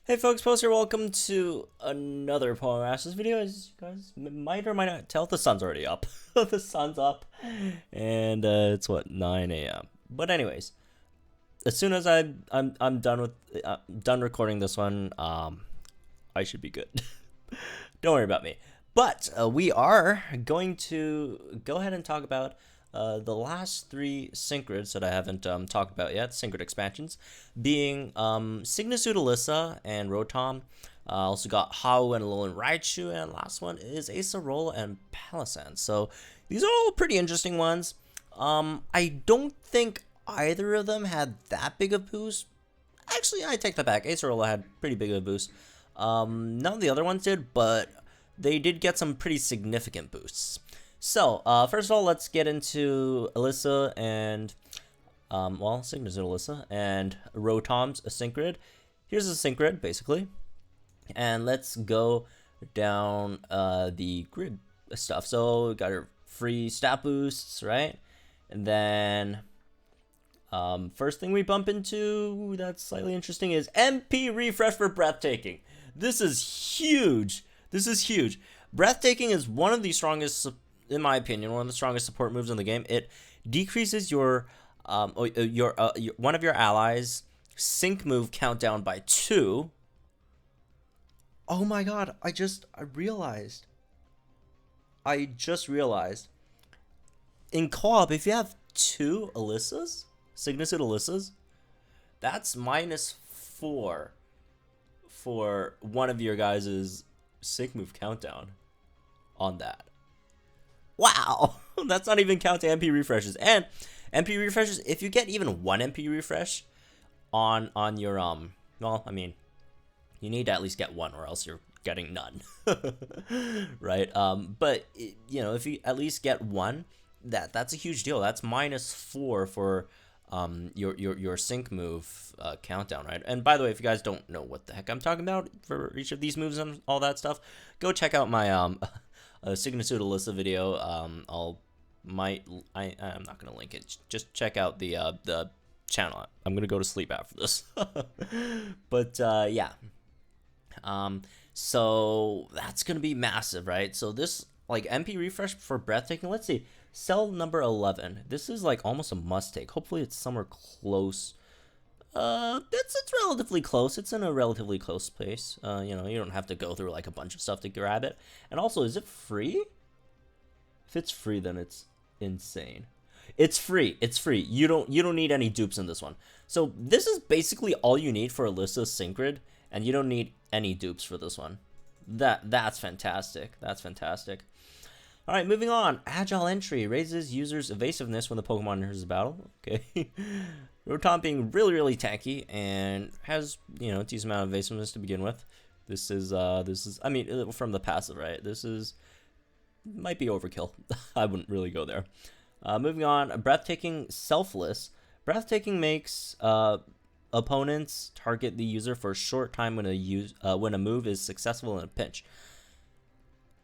Hey folks, Poster, welcome to another Poem Masters video. As you guys might or might not tell, the sun's already up. The sun's up, and it's what, 9 a.m. But anyways, as soon as I'm done with done recording this one, I should be good. Don't worry about me. But we are going to go ahead and talk about the last three Synchreds that I haven't talked about yet, Syncred expansions, being Sygna, Elesa, and Rotom. Also got Hau Alolan Raichu, and last one is Acerola and Palossand. So these are all pretty interesting ones. I don't think either of them had that big a boost. Actually, I take that back. Acerola had pretty big of a boost. None of the other ones did, but they did get some pretty significant boosts. So, first of all, let's get into Elesa and, Sygna's Elesa, and Rotom's a Syncred. Here's a Syncred, basically. And let's go down the grid stuff. So, we got our free stat boosts, right? And then, first thing we bump into that's slightly interesting is MP Refresh for Breathtaking. This is huge. This is huge. Breathtaking is one of the strongest, in my opinion, one of the strongest support moves in the game. It decreases your one of your allies' sync move countdown by 2. Oh my god, I just realized. In co-op, if you have 2 Elesas, Signature Elesas, that's -4 for one of your guys' sync move countdown on that. Wow, that's not even counting MP refreshes. And MP refreshes, if you get even 1 MP refresh on your well, I mean, you need to at least get 1 or else you're getting none. Right? But you know, if you at least get 1, that's a huge deal. That's -4 for your sync move countdown, right? And by the way, if you guys don't know what the heck I'm talking about for each of these moves and all that stuff, go check out my Signature Elesa video. I'm not gonna link it. Just check out the channel. I'm gonna go to sleep after this. But yeah. So that's gonna be massive, right? So this, like, MP refresh for Breathtaking. Let's see. Cell number 11. This is like almost a must take. Hopefully it's somewhere close. It's relatively close. It's in a relatively close place. You know, you don't have to go through like a bunch of stuff to grab it. And also, is it free? If it's free, then it's insane. It's free. It's free. You don't need any dupes in this one. So this is basically all you need for Elisa Syncred, and you don't need any dupes for this one. That's fantastic. That's fantastic. All right, moving on. Agile Entry raises users' evasiveness when the Pokemon enters the battle. Okay. Rotom being really tanky and has, you know, a decent amount of evasiveness to begin with. This is I mean, from the passive, right? This might be overkill. I wouldn't really go there. Moving on. Breathtaking Selfless. Breathtaking makes opponents target the user for a short time when a move is successful in a pinch.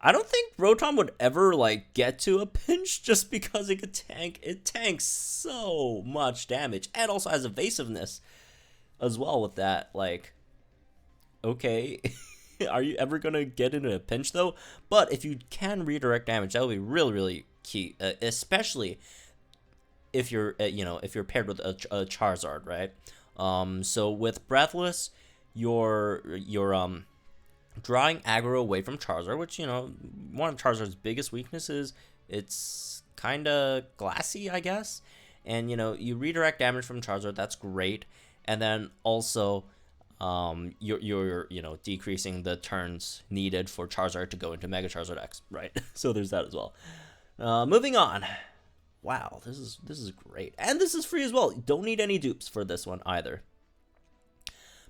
I don't think Rotom would ever like get to a pinch just because it could tank. It tanks so much damage and also has evasiveness as well with that. Like, okay, are you ever gonna get into a pinch though? But if you can redirect damage, that would be really key, especially if you're if you're paired with a Charizard, right? So with Breathless, your drawing aggro away from Charizard, which, you know, one of Charizard's biggest weaknesses, it's kind of glassy, I guess. And, you know, you redirect damage from Charizard, that's great. And then also, you're you know, decreasing the turns needed for Charizard to go into Mega Charizard X, right? So there's that as well. Moving on. Wow, this is great. And this is free as well. You don't need any dupes for this one either.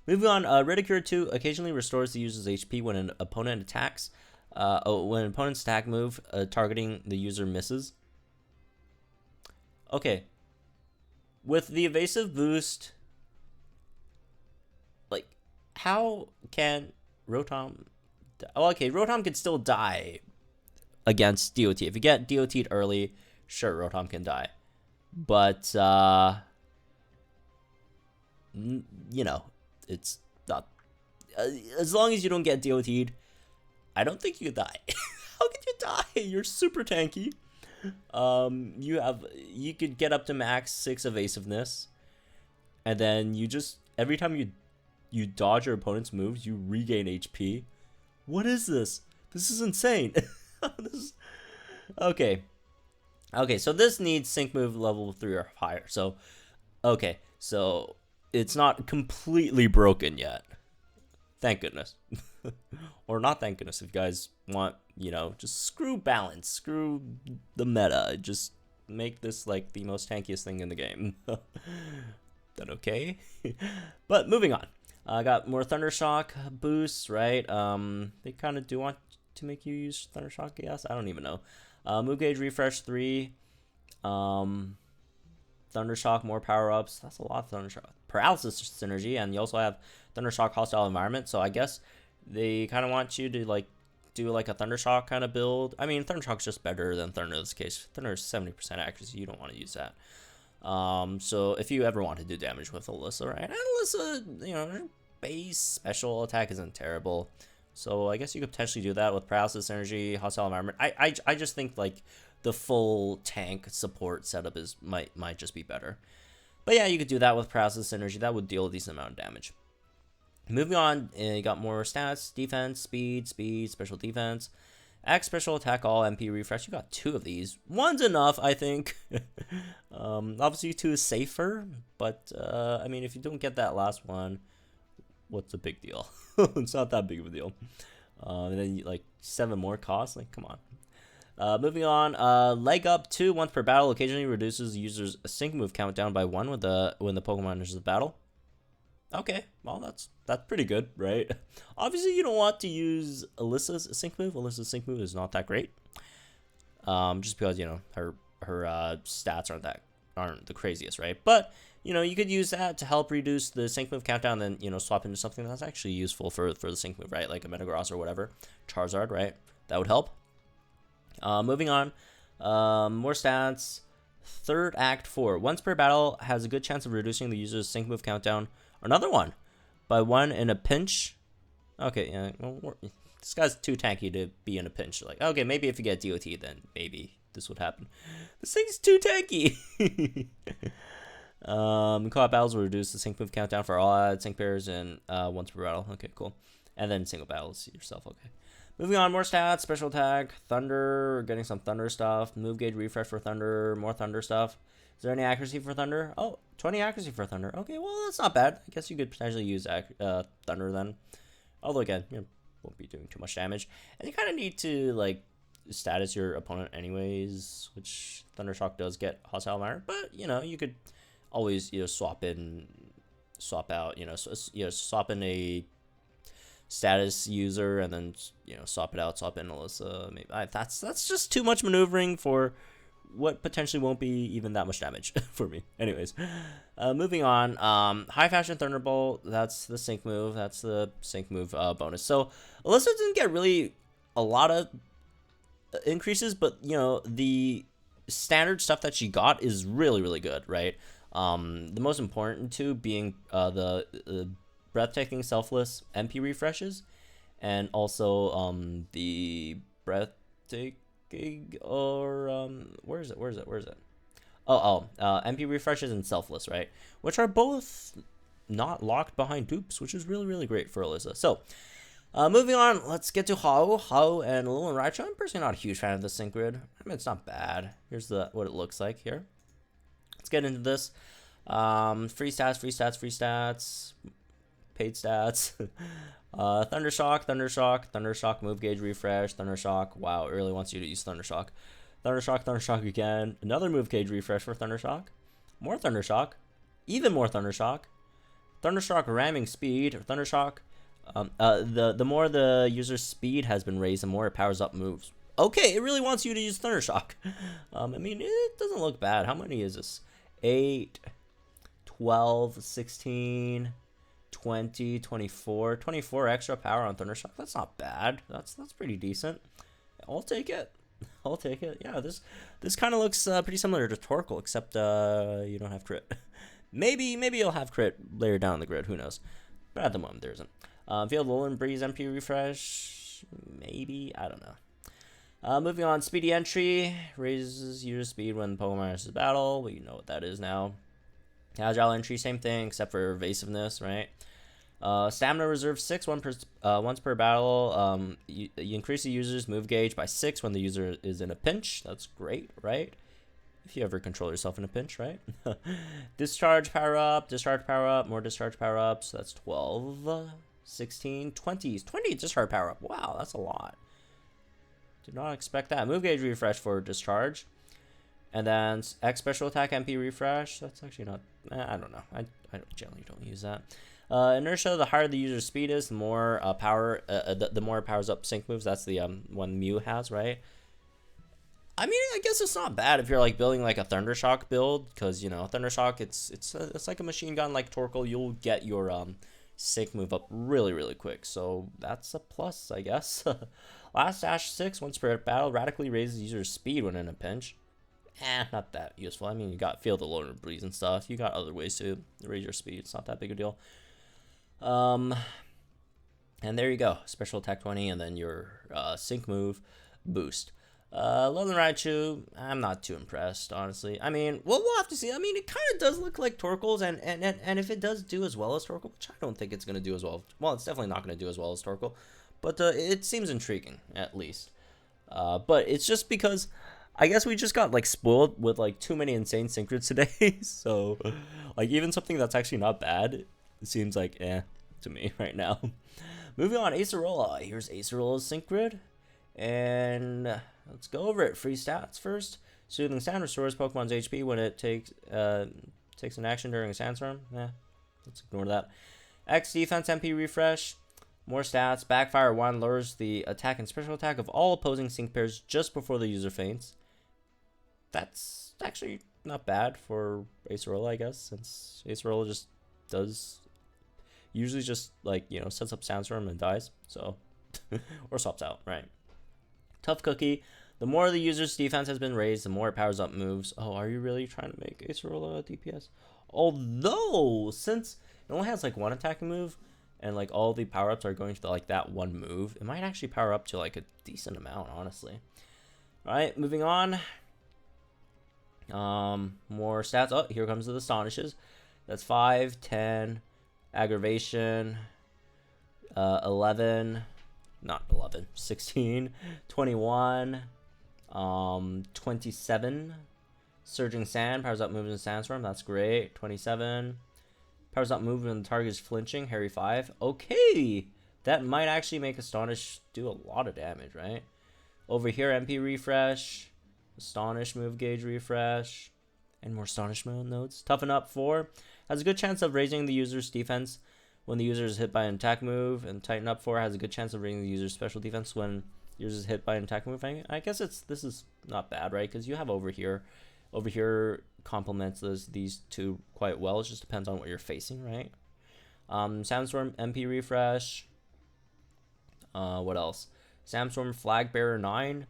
Moving on, Redicure 2 occasionally restores the user's HP when an opponent attacks. When an opponent's attack move targeting the user misses. Okay. With the evasive boost, like, how can Rotom... Oh, okay, Rotom can still die against DOT. If you get DOT'd early, sure, Rotom can die. But, you know, it's not as long as you don't get DOT'd, I don't think you die. How could you die? You're super tanky. You could get up to max 6 evasiveness, and then you just every time you dodge your opponent's moves, you regain HP. What is this? This is insane. Okay. Okay, so this needs sync move level 3 or higher. So, okay, so it's not completely broken yet. Thank goodness. Or not thank goodness if you guys want, you know, just screw balance, screw the meta, just make this like the most tankiest thing in the game. That okay? But moving on. I got more Thundershock boosts, right? They kind of do want to make you use Thundershock, yes? I don't even know. Move gauge refresh 3. Thundershock, more power-ups. That's a lot of Thundershock. Paralysis synergy, and you also have Thundershock hostile environment, so I guess they kind of want you to like do like a Thundershock kind of build. I mean, Thundershock's just better than Thunder in this case. Thunder is 70% accuracy. You don't want to use that. So if you ever want to do damage with Elesa, right? And Elesa, you know, her base special attack isn't terrible. So I guess you could potentially do that with paralysis energy, hostile environment. I just think like the full tank support setup might just be better. But yeah, you could do that with paralysis energy. That would deal a decent amount of damage. Moving on, you got more stats: defense, speed, special defense, X, special attack, all, MP refresh. You got 2 of these. One's enough, I think. Obviously 2 is safer, but I mean, if you don't get that last one, what's the big deal? It's not that big of a deal. And then like 7 more costs. Like, come on. Moving on. Leg up 2 once per battle occasionally reduces the user's sync move countdown by 1 when the Pokemon enters the battle. Okay, well that's pretty good, right? Obviously, you don't want to use Elisa's sync move. Elisa's sync move is not that great. Just because, you know, her stats aren't the craziest, right? But you know, you could use that to help reduce the sync move countdown, then, you know, swap into something that's actually useful for the sync move, right? Like a Metagross or whatever, Charizard, right? That would help. Moving on, more stats. Third Act 4. Once per battle has a good chance of reducing the user's sync move countdown. Another one by 1 in a pinch. Okay, yeah, well, this guy's too tanky to be in a pinch. Like, okay, maybe if you get DOT, then maybe this would happen. This thing's too tanky. Co-op battles will reduce the sync move countdown for all added sync pairs and once per battle. Okay, cool. And then single battles yourself. Okay. Moving on, more stats, special attack, Thunder, getting some Thunder stuff, move gauge refresh for Thunder, more Thunder stuff. Is there any accuracy for Thunder? Oh, 20 accuracy for Thunder. Okay, well, that's not bad. I guess you could potentially use Thunder then. Although, again, you won't be doing too much damage. And you kind of need to, like, status your opponent anyways, which Thundershock does get hostile environment. But, you know, you could always, you know, swap out, you know, swap in a status user and then, you know, swap it out, swap in Elesa. Maybe that's just too much maneuvering for what potentially won't be even that much damage for me. Anyways, moving on. High Fashion Thunderbolt, that's the sync move. That's the sync move bonus. So Elesa didn't get really a lot of increases, but, you know, the standard stuff that she got is really, really good, right? The most important two being the breathtaking selfless MP refreshes, and also the breathtaking or where is it? MP refreshes and selfless, right? Which are both not locked behind dupes, which is really, really great for Elesa. So moving on, let's get to Hau and Alolan Raichu. I'm personally not a huge fan of this sync grid. I mean, it's not bad. Here's what it looks like here. Let's get into this. Free stats, paid stats. Thundershock, move gauge refresh, Thundershock. Wow, it really wants you to use Thundershock. Thundershock again. Another move gauge refresh for Thundershock. More Thundershock. Even more Thundershock. Thundershock ramming speed. Thundershock. The more the user's speed has been raised, the more it powers up moves. Okay, it really wants you to use Thundershock. I mean, it doesn't look bad. How many is this? 8, 12, 16, 20, 24. 24 extra power on Thundershock. That's not bad. That's pretty decent. I'll take it. Yeah, this kind of looks pretty similar to Torkoal, except you don't have crit. Maybe you'll have crit later down the grid. Who knows? But at the moment, there isn't. Field Alolan Breeze MP refresh, maybe, I don't know. Moving on, speedy entry raises user speed when Pokemon enters battle. Well, you know what that is now. Agile entry, same thing except for evasiveness, right? Stamina reserve 6 once per battle. You increase the user's move gauge by 6 when the user is in a pinch. That's great, right? If you ever control yourself in a pinch, right? Discharge power up, more discharge power ups. That's 12, 16, 20 discharge power up. Wow, that's a lot. Did not expect that. Move gauge refresh for discharge. And then X special attack MP refresh. That's actually not, I don't know. I generally don't use that. Inertia, the higher the user's speed is, the more the more it powers up sync moves. That's the one Mew has, right? I mean, I guess it's not bad if you're like building like a Thundershock build, because you know Thundershock, it's like a machine gun like Torkoal. You'll get your sync move up really quick, so that's a plus, I guess. Last Dash 6 once per battle radically raises user's speed when in a pinch. Not that useful. I mean, you got Field Alolan Breeze and stuff. You got other ways to raise your speed. It's not that big a deal. And there you go. Special attack 20, and then your sync move boost. Alolan Raichu, I'm not too impressed, honestly. I mean, we'll have to see. I mean, it kind of does look like Torkoal's, and if it does do as well as Torkoal, which I don't think it's going to do as well. Well, it's definitely not going to do as well as Torkoal, but it seems intriguing, at least. But it's just because I guess we just got like spoiled with like too many insane Synchrons today. So like even something that's actually not bad, it seems like to me right now. Moving on, Acerola. Here's Acerola's Synchron. And let's go over it. Free stats first. Soothing Sand restores Pokemon's HP when it takes an action during a sandstorm. Let's ignore that. X defense MP refresh. More stats. Backfire 1 lowers the attack and special attack of all opposing sync pairs just before the user faints. That's actually not bad for Acerola, I guess, since Acerola just does usually just like, you know, sets up Sandstorm and dies, so or swaps out, right? Tough Cookie. The more the user's defense has been raised, the more it powers up moves. Oh, are you really trying to make Acerola a DPS? Although, since it only has like one attacking move, and like all the power-ups are going to like that one move, it might actually power up to like a decent amount, honestly. All right, moving on. More stats. Oh, here comes the Astonishes. That's 5, 10, aggravation, 11, not 11, 16, 21, 27. Surging Sand powers up moves in Sandstorm. That's great. 27. Powers up move when the target is flinching. Harry 5. Okay, that might actually make Astonish do a lot of damage, right? Over here, MP refresh, Astonish move gauge refresh, and more Astonish mode nodes. Toughen Up 4 has a good chance of raising the user's defense when the user is hit by an attack move, and Tighten Up 4 has a good chance of raising the user's special defense when the user is hit by an attack move. I guess this is not bad, right? Because you have over here complements these two quite well. It just depends on what you're facing, right? Sandstorm MP refresh. What else? Sandstorm Flag Bearer 9.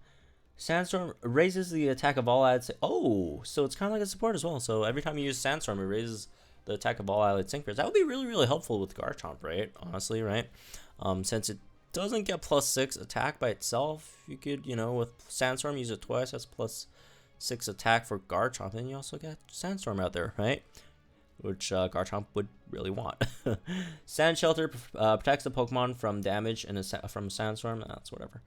Sandstorm raises the attack of all allied. Oh, so it's kind of like a support as well. So every time you use Sandstorm, it raises the attack of all allied Synchros. That would be really helpful with Garchomp, right? Honestly, right? Since it doesn't get +6 attack by itself, you could, you know, with Sandstorm use it twice. That's +6 attack for Garchomp, and you also get Sandstorm out there, right? Which Garchomp would really want. Sand Shelter protects the Pokemon from damage from Sandstorm. That's whatever.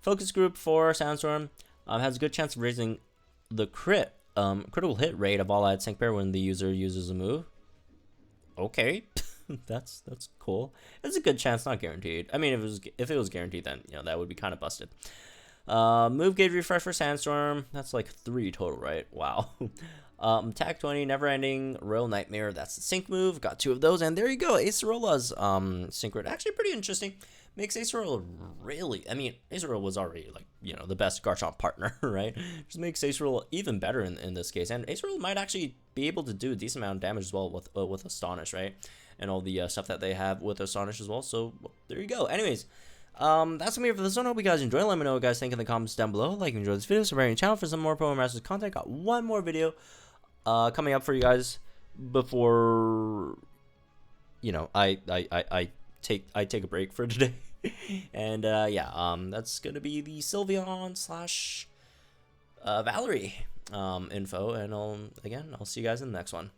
Focus Group for Sandstorm has a good chance of raising the critical hit rate of all allied sync pair when the user uses a move. Okay, that's cool. It's a good chance, not guaranteed. I mean, if it was guaranteed, then you know that would be kind of busted. Move gauge refresh for Sandstorm. That's like 3 total, right? Wow. Attack 20, Never Ending, Royal Nightmare. That's the sync move. Got 2 of those, and there you go. Acerola's Synchron. Actually pretty interesting. Makes Acerola really, I mean, Acerola was already like, you know, the best Garchomp partner, right? Just makes Acerola even better in this case. And Acerola might actually be able to do a decent amount of damage as well with Astonish, right? And all the stuff that they have with Astonish as well. So there you go. Anyways, that's gonna be it for this one. I hope you guys enjoyed. Let me know what you guys think in the comments down below. Like and enjoy this video. Subscribe to the channel for some more Pokemon Masters content. Got one more video coming up for you guys before, you know, I take a break for today. And yeah, that's gonna be the Sylveon slash Valerie info, and I'll see you guys in the next one.